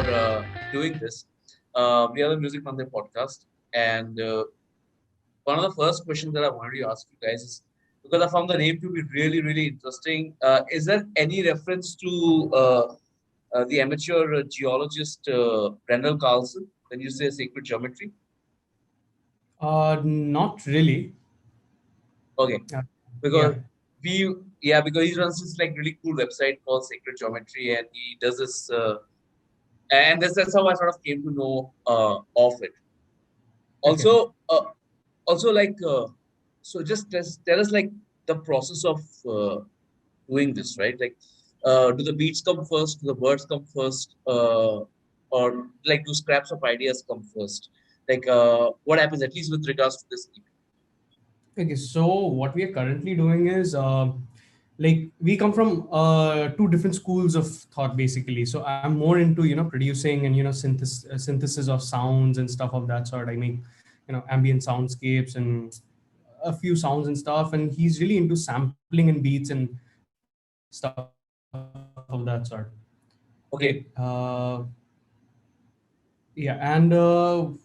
for doing this. We are the Musicmandir podcast, and one of the first questions that I wanted to ask you guys is because I found the name to be really, really interesting. Is there any reference to the amateur geologist Brendan Carlson when you say sacred geometry? Not really. Okay, Uh, because yeah. because he runs this like really cool website called Sacred Geometry, and he does this, and that's how I sort of came to know of it. Okay. Also, like, so just tell us like the process of doing this, right? Like, do the beats come first? Do the words come first? Or like do scraps of ideas come first? Like, what happens at least with regards to this EP? Okay. So what we are currently doing is like we come from two different schools of thought basically. So I'm more into producing and synthesis of sounds and stuff of that sort. I make ambient soundscapes and a few sounds and stuff, and he's really into sampling and beats and stuff of that sort. Okay. Okay, Yeah, and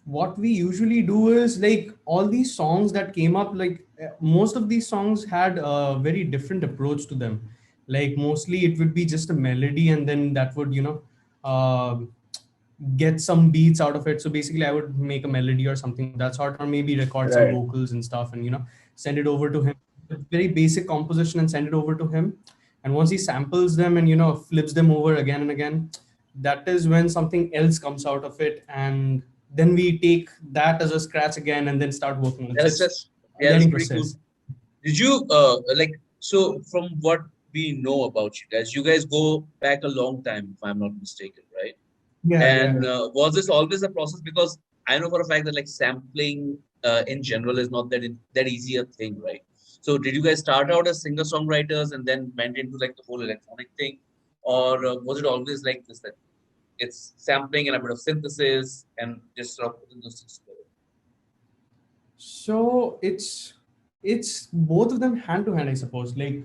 what we usually do is like all these songs that came up, like most of these songs had a very different approach to them. Like mostly it would be just a melody, and then that would, uh, get some beats out of it. So basically, I would make a melody or something of that sort, or maybe record some Right. vocals and stuff, and send it over to him. Very basic composition, and send it over to him. And once he samples them and flips them over again and again, that is when something else comes out of it, and then we take that as a scratch again, and then start working on it. So that's it's just a yeah, that's learning pretty cool. process. Did you like so from what we know about you guys go back a long time, if I'm not mistaken, right? Yeah, yeah. And was this always a process? Because I know for a fact that like sampling in general is not that easy a thing, right? So did you guys start out as singer songwriters and then went into like the whole electronic thing, or was it always like this that it's sampling and a bit of synthesis and just sort of putting those things together? So it's both of them hand to hand, I suppose. Like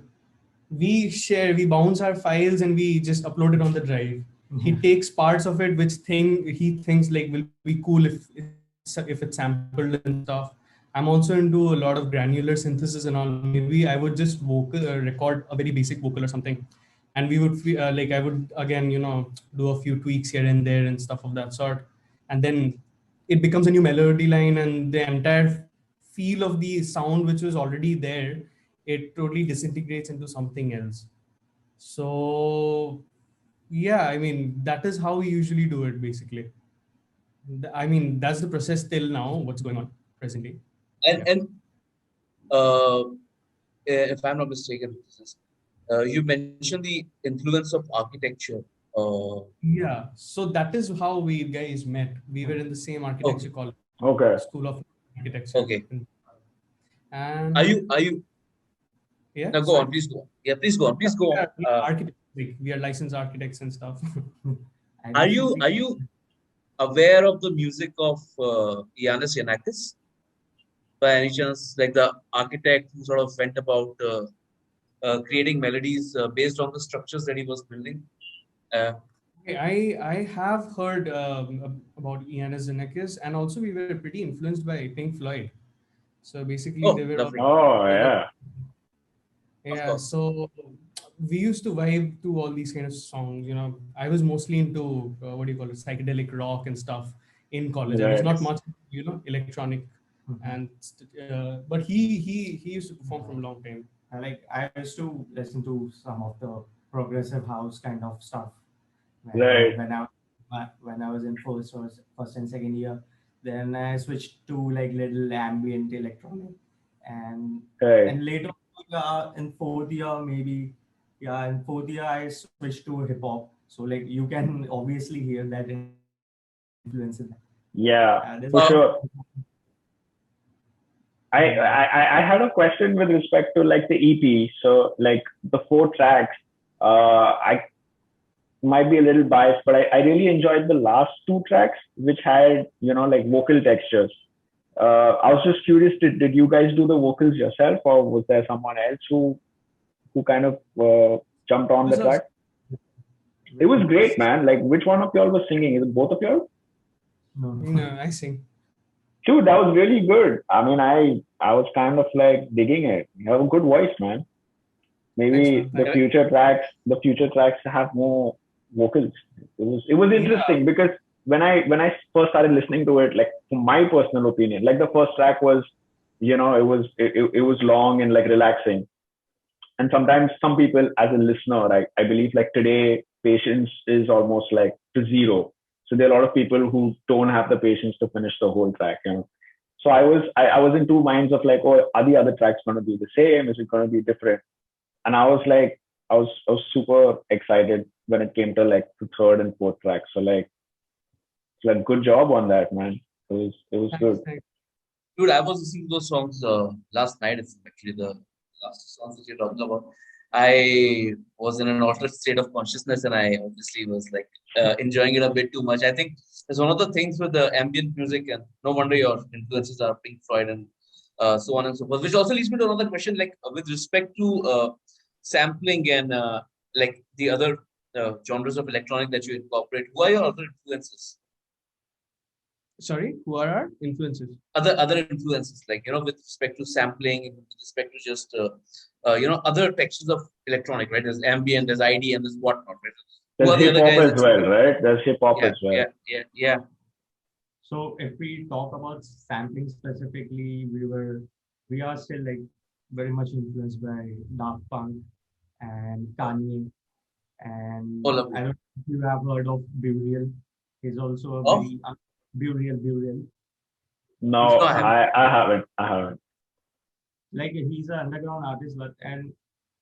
we bounce our files and we just upload it on the drive. He takes parts of it which thing he thinks like will be cool if it's sampled and stuff. I'm also into a lot of granular synthesis and all. Maybe I would just record a very basic vocal or something, and we would like I would again do a few tweaks here and there and stuff of that sort, and then it becomes a new melody line, and the entire feel of the sound which was already there, it totally disintegrates into something else. So yeah, I mean that is how we usually do it basically. I mean that's the process till now. What's going on presently? And Yeah. uh, if I'm not mistaken, this is, you mentioned the influence of architecture. Yeah. So that is how we guys met. We were in the same Okay, architecture college, Okay. School of Architecture, okay. Are and you yeah. now go on? Sorry. Please go on. Yeah, please go on. Please go on. We are architects. Like, we are licensed architects and stuff. I Are believe we you aware of the music of Iannis Yanakis by any chance? Like the architect who sort of went about creating melodies based on the structures that he was building. Uh, Okay, I have heard about Ian Xenakis, and also we were pretty influenced by Pink Floyd. So basically, they oh, were all lovely. Oh, kind of, yeah. Of yeah. course. So we used to vibe to all these kind of songs. I was mostly into what do you call it, psychedelic rock and stuff in college. I was Right. not much, electronic, and but he used to perform from a long time. like I used to listen to some of the progressive house kind of stuff Right. when I was in first and second year. Then I switched to like little ambient electronic, and Right. and later in fourth year maybe, yeah, in fourth year I switched to hip hop. So like you can obviously hear that influence in that. There's Yeah, a for Uh, sure. yeah. I had a question with respect to like the EP. So like the four tracks, I might be a little biased, but I really enjoyed the last two tracks, which had, like vocal textures. I was just curious, did you guys do the vocals yourself, or was there someone else who kind of jumped on This the was track? It was great, man. Like, which one of y'all was singing? Is it both of y'all? No, I sing. Dude, that was really good. I mean, I was kind of like digging it. You have a good voice, man. Maybe Thanks, the future tracks have more vocals. It was interesting because when I first started listening to it, like from my personal opinion, like the first track was, it was long and like relaxing. And sometimes some people as a listener, I believe like today patience is almost like to zero. So there are a lot of people who don't have the patience to finish the whole track. So I was in two minds of like, oh, are the other tracks going to be the same? Is it going to be different? And I was like, I was super excited when it came to like the third and fourth track. So like good job on that, man. It was good. Thanks. Dude, I was listening to those songs last night. It's actually the last songs that you're talking about. I was in an altered state of consciousness, and I obviously was like enjoying it a bit too much. I think it's one of the things with the ambient music, and no wonder your influences are Pink Floyd and so on and so forth. Which also leads me to another question, like with respect to sampling and like the other genres of electronic that you incorporate. Who are your other influences? Sorry, who are our influences? Other influences, like with respect to sampling, with respect to just other textures of electronic, right? There's ambient, there's ID, and there's whatnot, right? Who There's are the hip other hop guys as that well, right? There's hip hop yeah, as well. yeah. So if we talk about sampling specifically, we are still like very much influenced by Daft Punk and Kanye. And All of I it. don't know if you have heard of Burial. He's also a Oh, very Burial. No, no, I haven't. I haven't. Like he's an underground artist, but and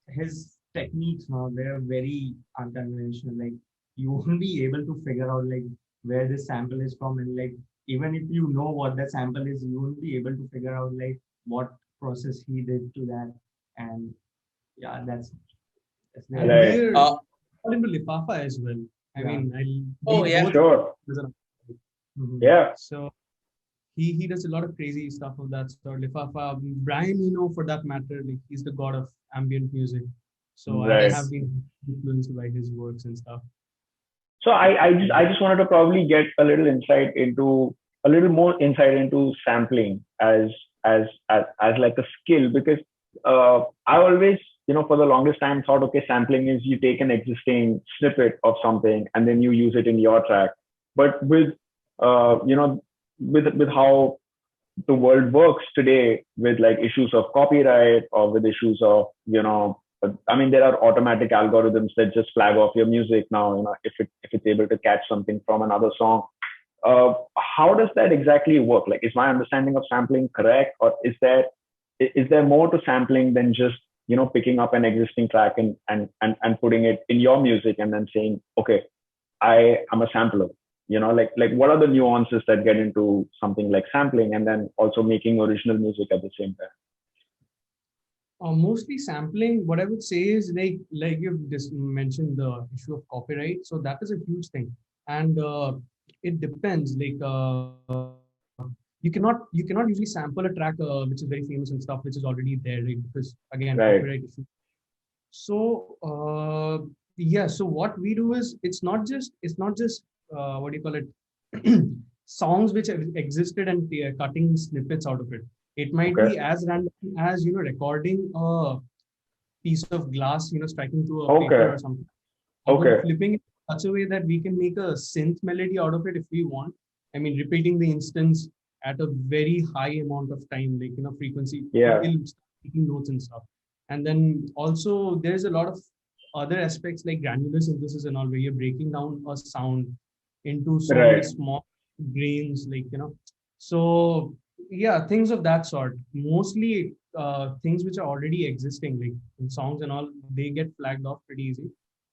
his techniques now they're very unconventional. Like you won't be able to figure out like where this sample is from, and like even if you know what that sample is, you won't be able to figure out like what process he did to that. And yeah, that's And there. Right. we're Uh, all into Lifafa as well. I Yeah. mean, oh we yeah. both. Sure. Mhm. Yeah. So he does a lot of crazy stuff of that sort. Lifafa, Brian Eno for that matter, like he's the god of ambient music. So I Right. have been influenced by his works and stuff. So I just wanted to probably get a little more insight into sampling as like a skill, because I always, for the longest time thought, okay, sampling is you take an existing snippet of something and then you use it in your track. But with uh, you know with how the world works today, with like issues of copyright or with issues of, I mean, there are automatic algorithms that just flag off your music now, if it's able to catch something from another song. How does that exactly work? Like, is my understanding of sampling correct, or is there more to sampling than just, picking up an existing track and putting it in your music and then saying, okay, I am a sampler? Like what are the nuances that get into something like sampling and then also making original music at the same time? Mostly sampling, what I would say is like you've just mentioned the issue of copyright. So that is a huge thing, and it depends. Like you cannot usually sample a track which is very famous and stuff which is already there, right? Because again, Right. copyright issue. So yeah, so what we do is it's not just what do you call it, songs which have existed and cutting snippets out of it. It might Okay. be as random as recording a piece of glass, striking through a paper Okay. or something, and then Okay. flipping it in such a way that we can make a synth melody out of it if we want. I mean, repeating the instance at a very high amount of time, like frequency, Yeah. it'll start taking notes and stuff. And then also there's a lot of other aspects like granular synthesis and all, where you're breaking down a sound into so many Right. small grains, so yeah, things of that sort. Mostly things which are already existing, like in songs and all, they get flagged off pretty easy.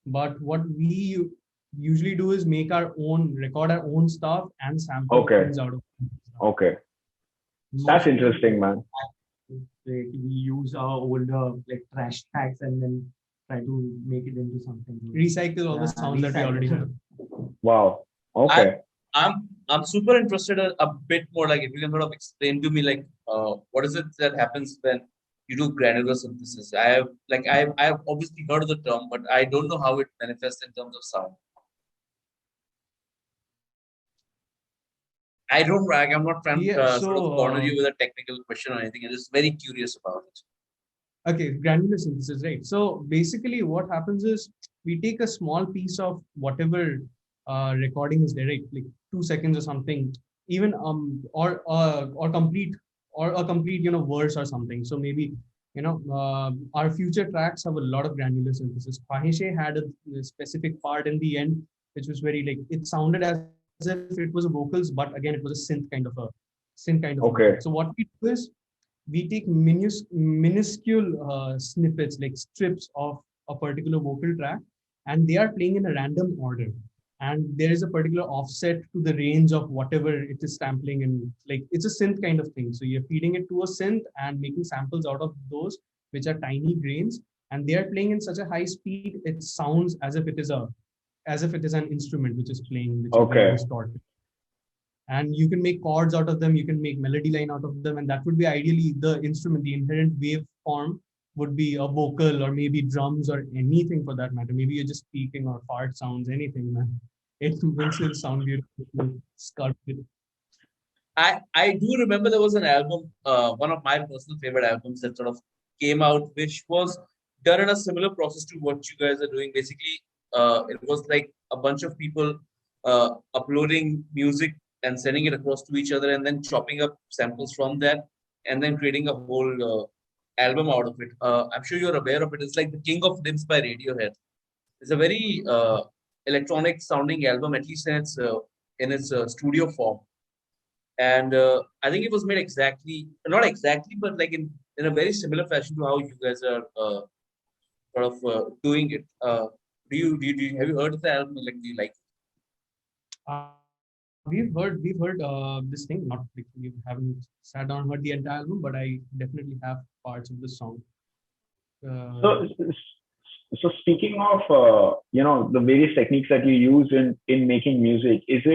But what we usually do is record our own stuff and sample Okay. things out of it. Okay. That's Mostly interesting, man. like, we use our older like trash tracks and then try to make it into something. Recycle all the sounds that we already have. Wow. I Okay. I'm super interested a bit more, like if you can sort of explain to me like what is it that happens when you do granular synthesis. I have obviously heard of the term, but I don't know how it manifests in terms of sound. I don't brag. I'm not trying to Yeah. sort of So corner you with a technical question or anything. I'm just very curious about it. okay, granular synthesis, right? So basically, what happens is we take a small piece of whatever recording is there, right? Like 2 seconds or something, even or complete or a complete verse or something. So maybe our future tracks have a lot of granular synthesis. Fahishe had a specific part in the end, which was very like it sounded as if it was a vocals, but again, it was a synth kind of a thing. So Okay. what we do is we take minuscule snippets like strips of a particular vocal track, and they are playing in a random order, and there is a particular offset to the range of whatever it is sampling, and like it's a synth kind of thing. So you're feeding it to a synth and making samples out of those, which are tiny grains, and they are playing in such a high speed it sounds as if it is an instrument which is playing, which is very Okay. distorted. And you can make chords out of them, you can make melody line out of them, and that would be ideally the instrument. The inherent waveform would be a vocal or maybe drums or anything for that matter. Maybe you're just speaking or fart sounds, anything, man. It will still sound beautiful, sculpted. I do remember there was an album, one of my personal favorite albums that sort of came out, which was done in a similar process to what you guys are doing. Basically, it was like a bunch of people uploading music and sending it across to each other, and then chopping up samples from that, and then creating a whole album out of it. I'm sure you're aware of it. It's like the King of Limbs by Radiohead. It's a very electronic sounding album, at least in its studio form. And I think it was made exactly, not exactly, but like in a very similar fashion to how you guys are sort of doing it. Have you heard of the album? Like, do you like? We've heard this thing. Not like we haven't sat down and heard the entire album, but I definitely have parts of the song. Uh, So, so speaking of the various techniques that you use in making music, is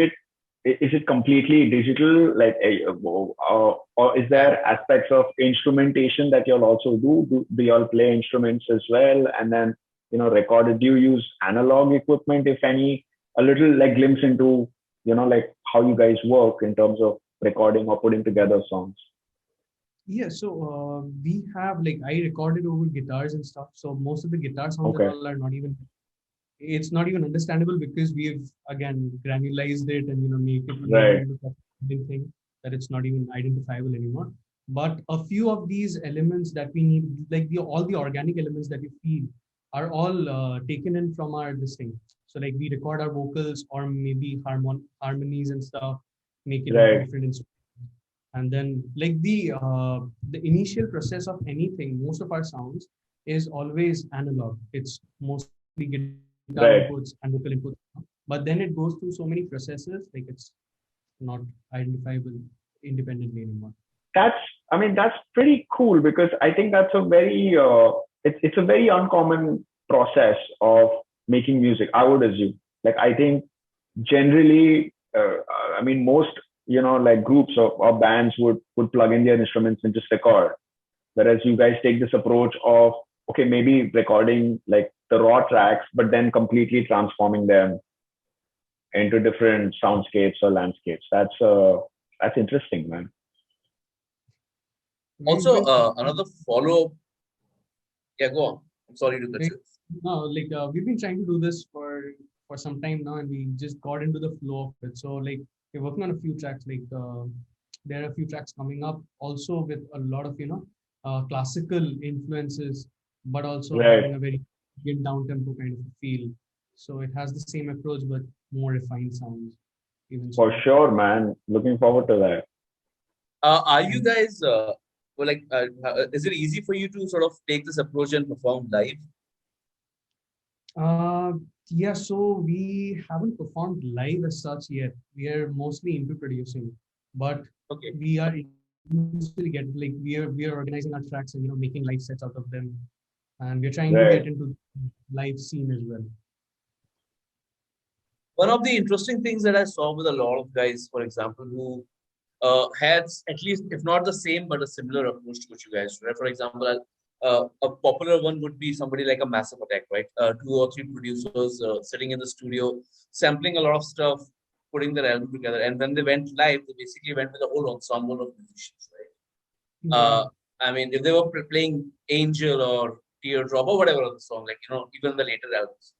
it completely digital, like or is there aspects of instrumentation that you'll also do? Do y'all play instruments as well, and then record it? Do you use analog equipment, if any? A little like glimpse into like how you guys work in terms of recording or putting together songs. Yeah, so we have like I recorded over guitars and stuff. So most of the guitar sounds and Okay. all are not even. It's not even understandable because we've again granularized it and make it made it Right. into something thing that it's not even identifiable anymore. But a few of these elements that we need, like all the organic elements that we feel, are all taken in from our this thing. So like we record our vocals or maybe harmonies and stuff, make it onto Right. different instruments, and then like the initial process of anything, most of our sounds is always analog. It's mostly guitar inputs and Right. vocal inputs, but then it goes through so many processes, like it's not identifiable independently anymore. That's that's pretty cool, because I think that's a very it's a very uncommon process of making music, I would assume. Like, I think generally, most like groups or bands would plug in their instruments and just record, whereas you guys take this approach of, okay, maybe recording like the raw tracks but then completely transforming them into different soundscapes or landscapes. That's interesting, man. We've Also, been another follow up. Yeah, go on. I'm sorry to cut like, you. no, like we've been trying to do this for some time now, and we just got into the flow of it. So like we're working on a few tracks. Like there are a few tracks coming up also with a lot of classical influences, but also Right. having a very get down tempo kind of a feel. So it has the same approach but more refined sounds. Even For so, sure, man. Looking forward to that. Are you and guys well, like, is it easy for you to sort of take this approach and perform live? Uh, yeah, so we haven't performed live as such yet. We are mostly into producing, but Okay. we are initially we are organizing our tracks and making live sets out of them, and we're trying to get Right. into live scene as well. One of the interesting things that I saw with a lot of guys, for example, who had at least, if not the same, but a similar approach to what you guys do. Right? For example, a popular one would be somebody like a Massive Attack, right? Two or three producers sitting in the studio, sampling a lot of stuff, putting their album together. And when they went live, they basically went with a whole ensemble of musicians, right? I mean, if they were playing Angel or Teardrop or whatever other song, like, even the later albums,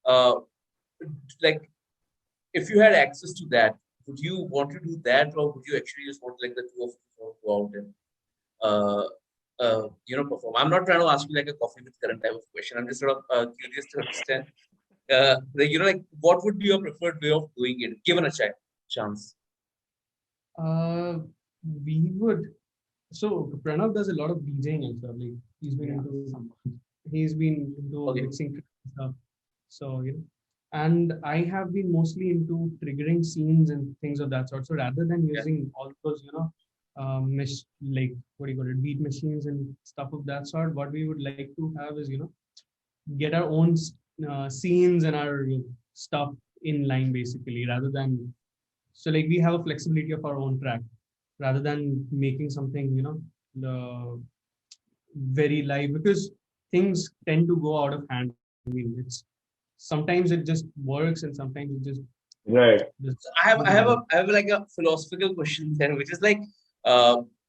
uh, like, if you had access to that, would you want to do that, or would you actually just want like the two of you to go out and uh, perform? I'm not trying to ask you like a coffee with current type of question. I'm just sort of curious to understand, like what would be your preferred way of doing it, given a chance? Uh, we would. So Pranav does a lot of DJing and stuff. Like he's been into mixing stuff. So and I have been mostly into triggering scenes and things of that sort. So rather than using all those like what do you call it, beat machines and stuff of that sort, what we would like to have is get our own scenes and our stuff in line basically, rather than so like we have a flexibility of our own track rather than making something the very live, because things tend to go out of hand. I mean, it's sometimes it just works and sometimes it just right. I have like a philosophical question there, which is like,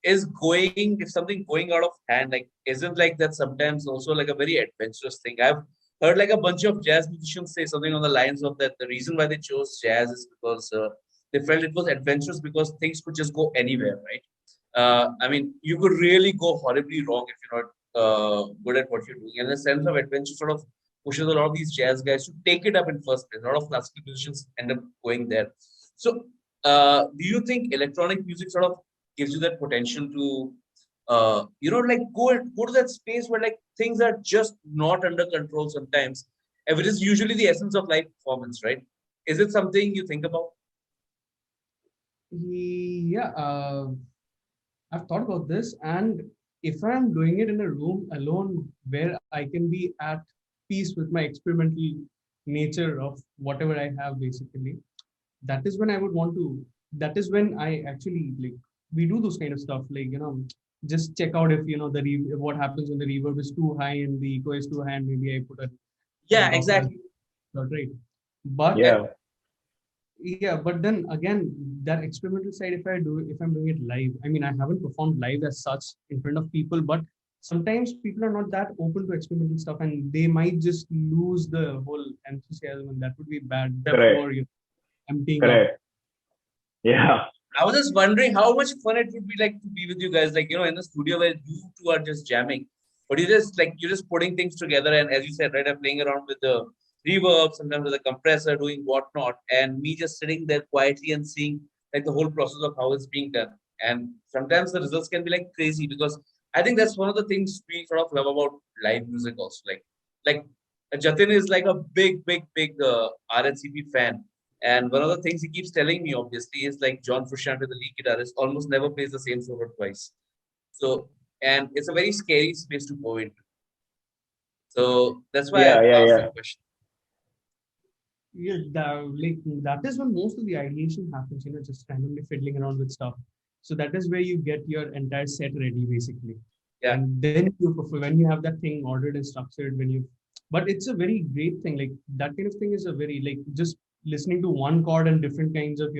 if something going out of hand, like, isn't like that sometimes also like a very adventurous thing? I've heard like a bunch of jazz musicians say something on the lines of that the reason why they chose jazz is because they felt it was adventurous because things could just go anywhere, right? I mean, you could really go horribly wrong if you're not good at what you're doing. And the sense of adventure sort of pushes a lot of these jazz guys to take it up in first place. A lot of classical musicians end up going there. So, do you think electronic music sort of gives you that potential to, like go to that space where like things are just not under control sometimes, which is usually the essence of live performance, right? Is it something you think about? Yeah, I've thought about this, and if I'm doing it in a room alone where I can be at peace with my experimental nature of whatever I have, basically, that is when I would want to. That is when I actually like we do those kind of stuff, like just check out if what happens when the reverb is too high and the echo is too high, and maybe I put a Yeah, buffer, exactly. right? But Yeah, yeah, but then again, that experimental side, if I'm doing it live, I mean, I haven't performed live as such in front of people, but sometimes people are not that open to experimental stuff, and they might just lose the whole enthusiasm, and that would be bad. correct, Therefore, emptying out. correct. Yeah, I was just wondering how much fun it would be like to be with you guys, like, in the studio where you two are just jamming, but you're just putting things together. And as you said, right, I'm playing around with the reverb, sometimes with the compressor, doing whatnot, and me just sitting there quietly and seeing like the whole process of how it's being done. And sometimes the results can be like crazy because I think that's one of the things we sort of love about live music also. Like Jatin is like a big, big, big RNCP fan. And one of the things he keeps telling me, obviously, is like John Frusciante, the lead guitarist, almost never plays the same solo twice. So, and it's a very scary space to go into. So that's why yeah, I yeah, asked yeah. that question. Yeah, that is when most of the ideation happens, just randomly fiddling around with stuff. So that is where you get your entire set ready, basically. Yeah. And then when you have that thing ordered and structured, but it's a very great thing. Like that kind of thing is a very, like, just listening to one chord and different kinds of,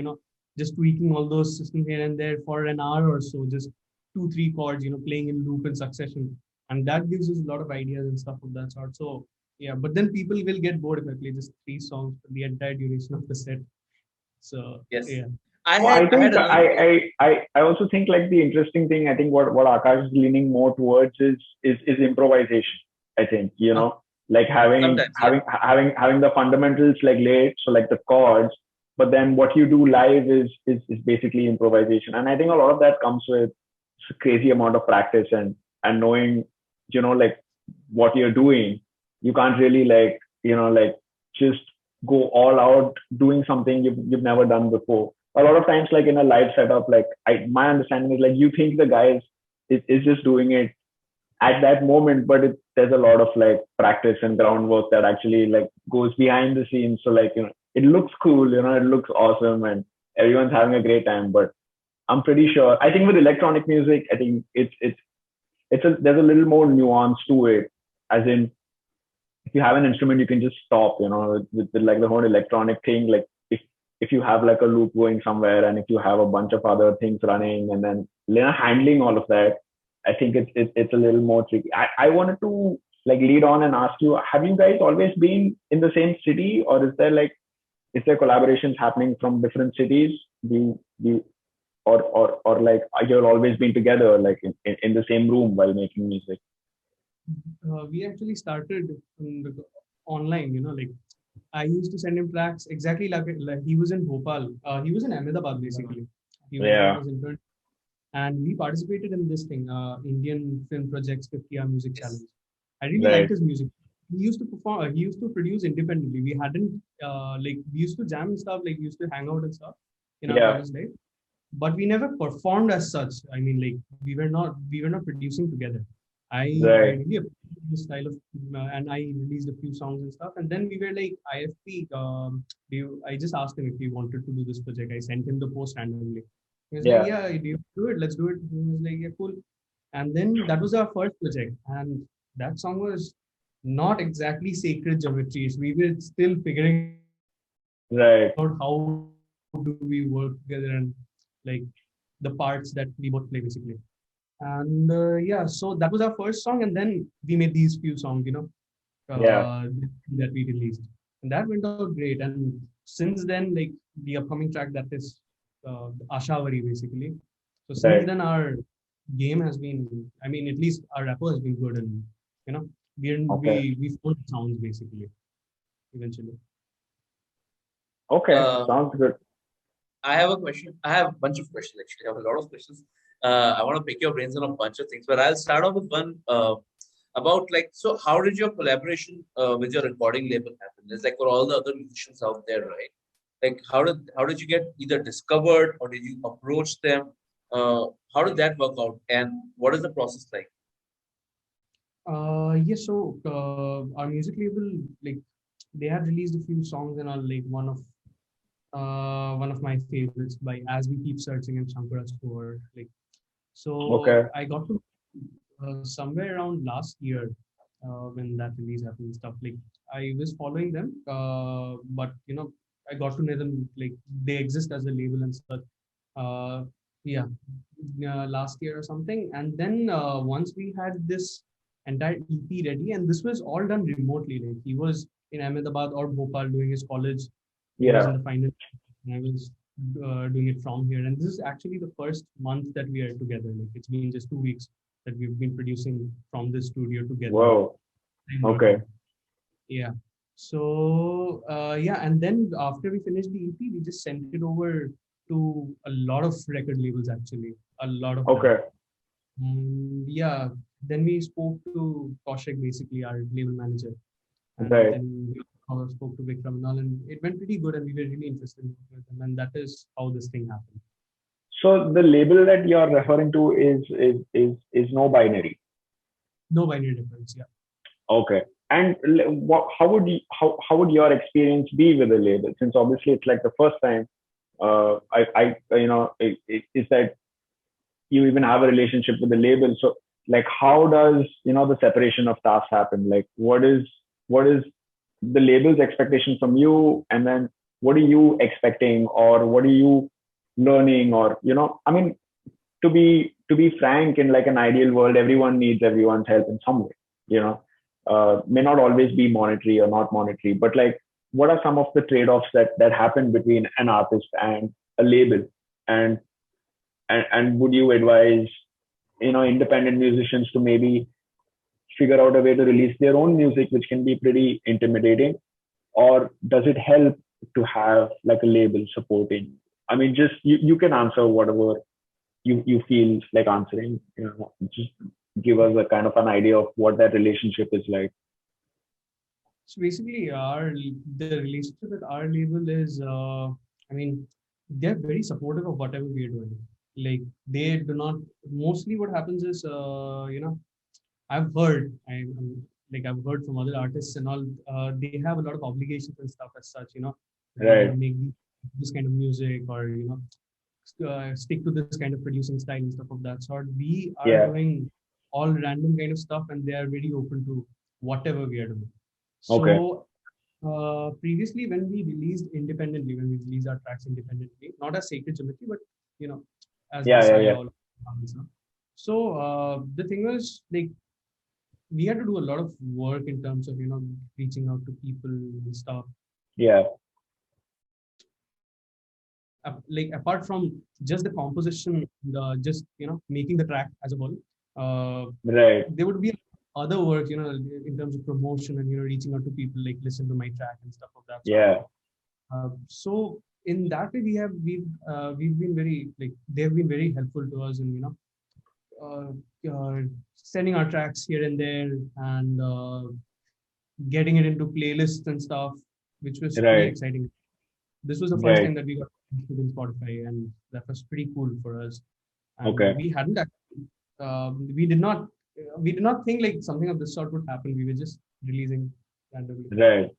just tweaking all those systems here and there for an hour or so, just 2, 3 chords, playing in loop in succession. And that gives us a lot of ideas and stuff of that sort. So yeah, but then people will get bored if I play just 3 songs for the entire duration of the set. So Yes. yeah. Well, I I had think another thought. I also think like the interesting thing, I think what Akash is leaning more towards is improvisation. I think, Uh, like having Sometimes, yeah. having having the fundamentals like laid, so like the chords, but then what you do live is basically improvisation. And I think a lot of that comes with a crazy amount of practice and knowing, like what you're doing. You can't really like just go all out doing something you've never done before. A lot of times, like in a live setup, like my understanding is like you think the guy is just doing it at that moment, but there's a lot of like practice and groundwork that actually like goes behind the scenes. So like, it looks cool, it looks awesome and everyone's having a great time. But I'm pretty sure, I think with electronic music, I think there's a little more nuance to it. As in, if you have an instrument, you can just stop, with like the whole electronic thing. Like if if you have like a loop going somewhere, and if you have a bunch of other things running, and then handling all of that, I think it's a little more tricky. I wanted to like lead on and ask you, have you guys always been in the same city, or is there collaborations happening from different cities? Or like you've always been together, like in the same room while making music? We actually started online, like I used to send him tracks exactly like he was in Bhopal. He was in Ahmedabad basically. He was Yeah. intern, and we participated in this thing, Indian Film Project's 50-hour music challenge. I really liked his music. He used to perform. He used to produce independently. We hadn't like we used to jam and stuff. Like we used to hang out and stuff in our college life, but we never performed as such. I mean, like we were not producing together. I really appreciate the style of, and I released a few songs and stuff. And then we were like, IFP. I just asked him if he wanted to do this project. I sent him the post randomly. He was like, yeah, do you do it? Let's do it. He was like, yeah, cool. And then that was our first project, and that song was not exactly sacred geometries. We were still figuring out how do we work together and like the parts that we both play basically. And so that was our first song, and then we made these few songs, that we released, and that went out great. And since then, like the upcoming track that is Ashavari basically. So since then, our game has been, I mean, at least our rapport has been good, and we found sounds basically eventually. Sounds good. I have a question. I have a bunch of questions actually. I have a lot of questions. I want to pick your brains on a bunch of things, but I'll start off with one about like, so how did your collaboration with your recording label happen? It's like for all the other musicians out there, right? Like how did you get either discovered or did you approach them? How did that work out, and what is the process like? So our music label, like they have released a few songs, and are like one of my favorites by As We Keep Searching and Shankara's Tour. Like, so I got to somewhere around last year when that release happened and stuff. Like I was following them, but I got to know them, like they exist as a label and stuff. Uh, yeah, last year or something. And then once we had this entire EP ready, and this was all done remotely. Like he was in Ahmedabad or Bhopal doing his college. He was in the final, and I was doing it from here. And this is actually the first month that we are together. Like it's been just 2 weeks that we've been producing from this studio together. Whoa. Okay. Yeah. So and then after we finished the EP, we just sent it over to a lot of record labels actually. A lot of them. Then we spoke to Kaushik, basically our label manager. And then we spoke to Vikram and all, and it went pretty good, and we were really interested in them, and that is how this thing happened. So the label that you're referring to is No Binary. No binary difference, yeah. Okay. And how would your experience be with the label? Since obviously it's like the first time, is that you even have a relationship with the label. So like, how does the separation of tasks happen? Like, what is the label's expectation from you, and then what are you expecting, or what are you learning, or I mean, to be frank, in like an ideal world, everyone needs everyone's help in some way. May not always be monetary or not monetary, but like, what are some of the trade-offs that happen between an artist and a label, and would you advise independent musicians to maybe figure out a way to release their own music, which can be pretty intimidating, or does it help to have like a label supporting? I mean, just you can answer whatever you feel like answering. Just give us a kind of an idea of what that relationship is like. So basically, the relationship with our label is, I mean, they're very supportive of whatever we're doing. Like they do not. Mostly, what happens is, I've heard from other artists and all. They have a lot of obligations and stuff as such. Make this kind of music, or stick to this kind of producing style and stuff of that sort. We are doing all random kind of stuff, and they are very open to whatever we are doing. So Previously, when we released independently, when we released our tracks independently, not as Sacred Geometry, but as beside all albums now. So the thing was, like, we had to do a lot of work in terms of reaching out to people and stuff. Yeah. Like, apart from just the composition, just making the track as a whole, Right. there would be other work, in terms of promotion and reaching out to people, like, listen to my track and stuff of that sort. Yeah. So in that way, we've been very, like, they've been very helpful to us in sending our tracks here and there, and getting it into playlists and stuff, which was pretty Right. exciting. This was the first Right. time that we got included in Spotify, and that was pretty cool for us. And Okay. we hadn't actually, we did not think like something of this sort would happen. We were just releasing randomly. Right.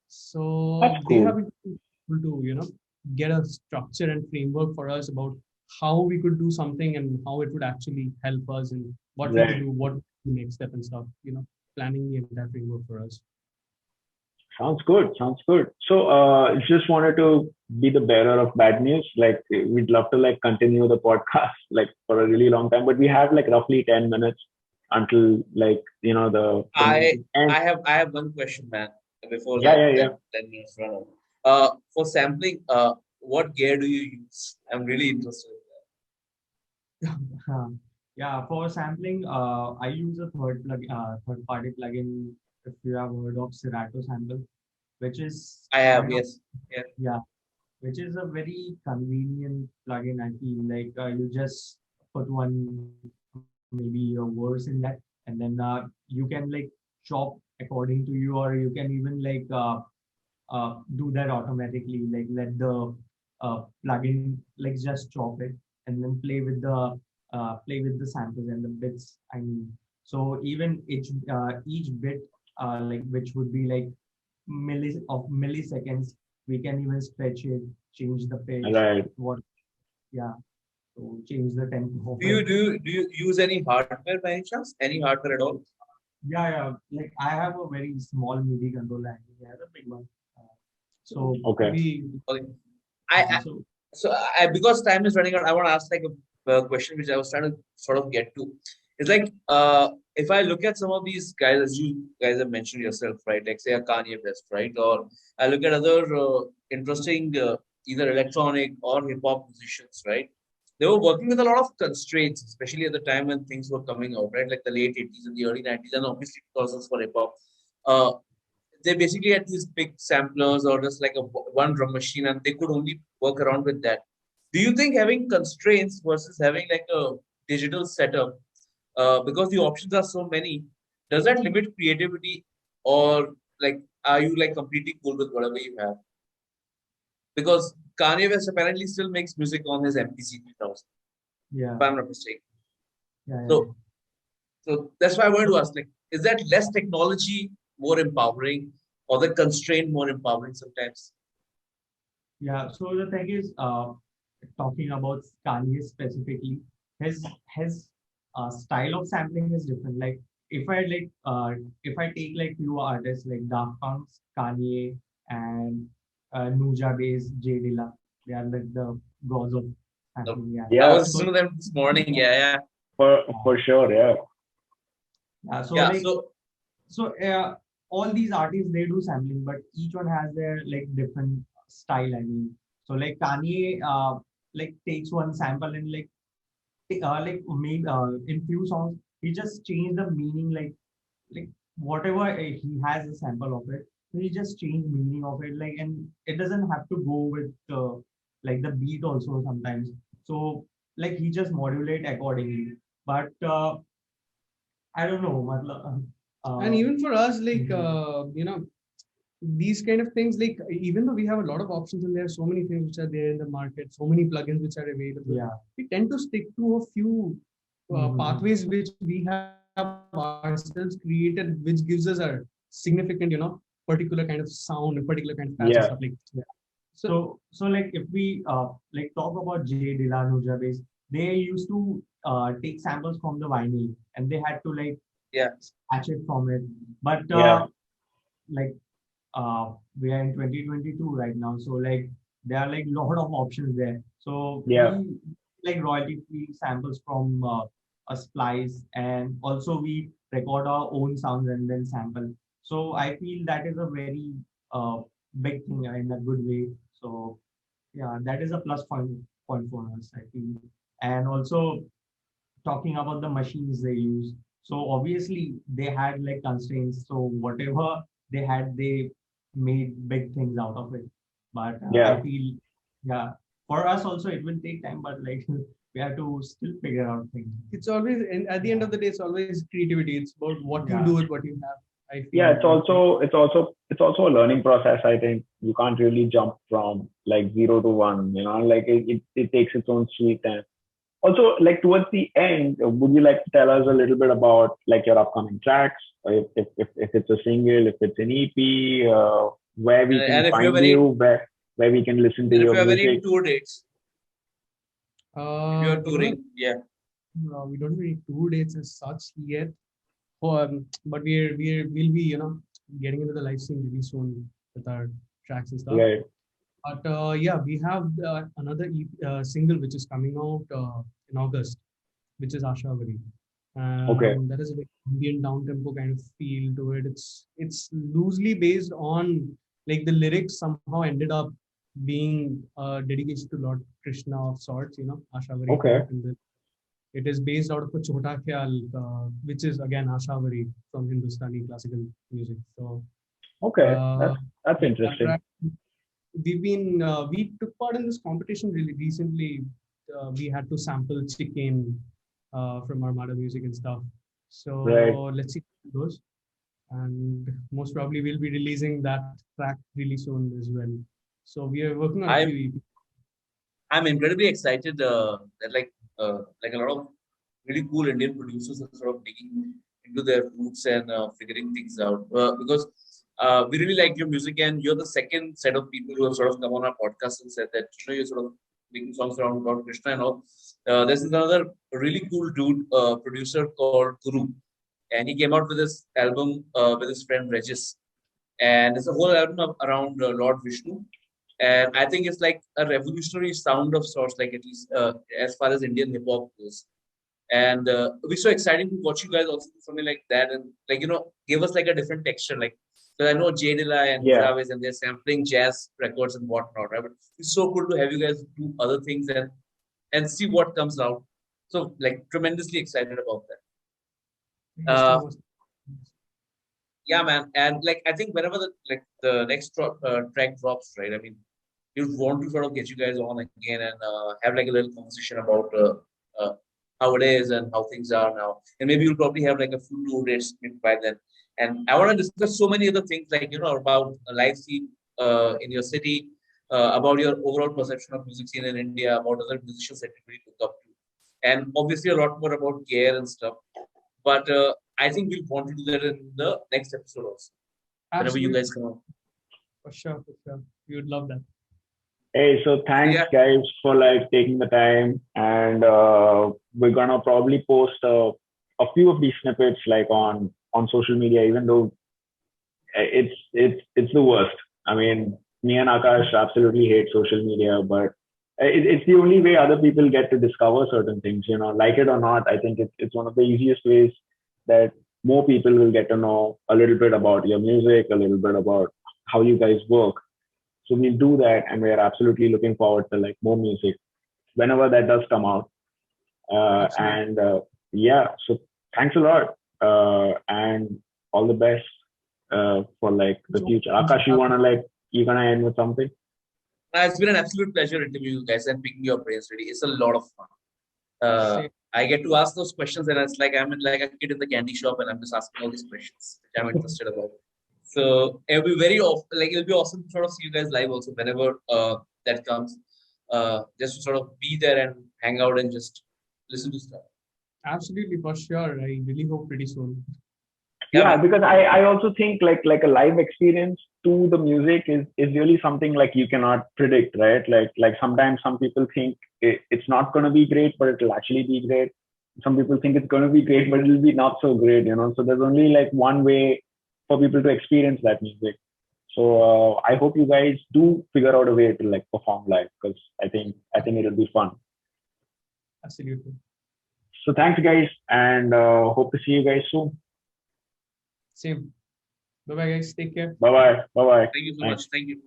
So That's they cool. have been able to get a structure and framework for us about how we could do something and how it would actually help us and what we could Right. do, what the next step and stuff. Planning the entire framework for us. Sounds good. Sounds good. So, just wanted to be the bearer of bad news. Like, we'd love to like continue the podcast like for a really long time, but we have like roughly 10 minutes until like the I and I have one question, man. Before yeah, yeah, that yeah. 10 minutes run out. For sampling, what gear do you use? I'm really interested in Yeah, for sampling, I use a third party plugin. If you have heard of Serato Sample, which is that. I have, kind of, yes. Yeah. yeah, which is a very convenient plugin. I feel like you just put one, maybe a verse in that, and then you can like chop according to you, or you can even like do that automatically. Like let the plugin like just chop it and then play with the samples and the bits. I mean, so even each bit like which would be like milliseconds, we can even stretch it, change the pitch, Right. what, yeah, so change the tempo of Do it. you use any hardware by any chance? Any hardware at all? Yeah, yeah. Like I have a very small MIDI controller and he has a big one. So Okay. Okay. I so so I because time is running out, I want to ask like a question which I was trying to sort of get to. It's like if I look at some of these guys, as you guys have mentioned yourself, right? Like say a Kanye West, right? Or I look at other interesting either electronic or hip hop musicians, right? They were working with a lot of constraints, especially at the time when things were coming out, right? Like the late 80s and the early 90s, and obviously 2000s for hip hop. Uh, they basically had these big samplers or just like a one drum machine, and they could only work around with that. Do you think having constraints versus having like a digital setup, because the options are so many, does that limit creativity, or like are you like completely cool with whatever you have? Because Kanye West apparently still makes music on his MPC 3000, yeah, if I'm not mistaken. yeah, yeah. So, so that's why I wanted to ask, like, is that less technology more empowering, or the constraint more empowering sometimes? Yeah, so the thing is, talking about Kanye specifically, his style of sampling is different. Like if I take like few artists like Daft Punk, Kanye, and Nuja Bass, J Dilla, they are like the gods of No. sampling. Yeah. I Yeah, was So listening to them this morning. Yeah, yeah, for sure. Yeah. so yeah. like all these artists they do sampling, but each one has their like different style. I mean, so like Kanye like takes one sample and like maybe in few songs he just changed the meaning, like whatever he has a sample of it, so he just changed meaning of it, like, and it doesn't have to go with like the beat also sometimes. So like he just modulate accordingly, but I don't know And even for us, like, mhm. these kind of things, like, even though we have a lot of options and there are so many things which are there in the market, so many plugins which are available, Yeah. we tend to stick to a few Mhm. pathways which we have ourselves created, which gives us a significant, particular kind of sound, a particular kind of patch and stuff Yeah. like. Yeah. So So like if we like talk about J Dilla, Nuja Bass, they used to take samples from the vinyl and they had to like Yeah. snatch it from it. But Yeah. like we are in 2022 right now, so like there are like lot of options there. So Yeah. we like royalty free samples from a splice, and also we record our own sounds and then sample. So I feel that is a very big thing in a good way. So yeah, that is a point for us, I feel. And also talking about the machines they use. So obviously they had like constraints. So whatever they had, they made big things out of it. But I Yeah. feel, yeah, for us also it will take time, but like we have to still figure out things. It's always, and at the end of the day, it's always creativity. It's about what you Yeah. do with what you have. I feel. Yeah, it's also a learning process. I think you can't really jump from like 0 to 1. Like it takes its own sweet time. Also, like towards the end, would you like to tell us a little bit about like your upcoming tracks, or if it's a single, if it's an EP, where we can And if you're find very, you, where we can listen to and if your you're very music? into tour dates, if you're Pranav, touring, yeah. we don't have any tour dates as such yet. But we'll be getting into the live scene really soon with our tracks and stuff. Right. But yeah, we have another single which is coming out in August, which is Ashavari. Okay. That is a very Indian down tempo kind of feel to it. It's loosely based on, like, the lyrics somehow ended up being dedication to Lord Krishna of sorts, Ashavari. Okay. And it is based out of a Chota Khyal, which is again Ashavari from Hindustani classical music. So Okay. uh, That's that interesting. track, we took part in this competition really recently. We had to sample Chicken from Armada Music and stuff. Right. So let's see how it goes. And most probably we'll be releasing that track really soon as well. So we are working on a I'm few EPs. I'm incredibly excited that like a lot of really cool Indian producers are sort of digging into their roots and figuring things out because we really like your music, and you're the second set of people who have sort of come on our podcast and said that you're sort of making songs around Lord Krishna and all. There's another really cool dude producer called Guru, and he came out with this album with his friend Regis, and it's a whole album around Lord Vishnu. And I think it's like a revolutionary sound of sorts, like at least as far as Indian hip hop goes. And it was so exciting to watch you guys also do something like that, and like give us like a different texture. Like, because I know Jadhav and Yeah. Travis and they're sampling jazz records and whatnot, right? But it's so cool to have you guys do other things and see what comes out. So like tremendously excited about that. Uh, yeah, man, and like I think whenever the next track drops, right? I mean, we want to sort of get you guys on again and have like a little conversation about uh, how it is and how things are now. And maybe you'll probably have like a few tour dates by then. And I want to discuss so many other things, like about a live scene in your city, about your overall perception of music scene in India, about other musicians that you really look up to, and obviously a lot more about care and stuff. But I think we'll want to do that in the next episode also. Whenever you Absolutely, guys come on. for sure, for sure. We would love that. Hey, so thanks Yeah. guys for like taking the time, and we're gonna probably post a few of these snippets like on social media, even though it's the worst. I mean, me and Akash absolutely hate social media, but it's the only way other people get to discover certain things. Like it or not, I think it's one of the easiest ways that more people will get to know a little bit about your music, a little bit about how you guys work. So we'll do that, and we're absolutely looking forward to like more music whenever that does come out. Absolutely. And yeah, so thanks a lot, and all the best for like the So, future. Akash, you gonna end with something? It's been an absolute pleasure interviewing you guys and picking your brains. Really, it's a lot of fun. I get to ask those questions, and it's like I'm in like a kid in the candy shop, and I'm just asking all these questions which I'm interested about. So it'll be it'll be awesome to sort of see you guys live also whenever that comes. Just to sort of be there and hang out and just listen to stuff. absolutely, for sure. I really hope pretty soon. Yeah, Yeah, man. because I also think like a live experience to the music is really something like you cannot predict, right? Like sometimes some people think it's not going to be great, but it'll actually be great. Some people think it's going to be great, but it'll be not so great. So there's only like one way for people to experience that music. So I hope you guys do figure out a way to like perform live, because I think it'll be fun. Absolutely. So thanks guys, and hope to see you guys soon. Same. Bye bye, guys. Take care. Bye bye. Bye bye. Thank you so much. Thank you.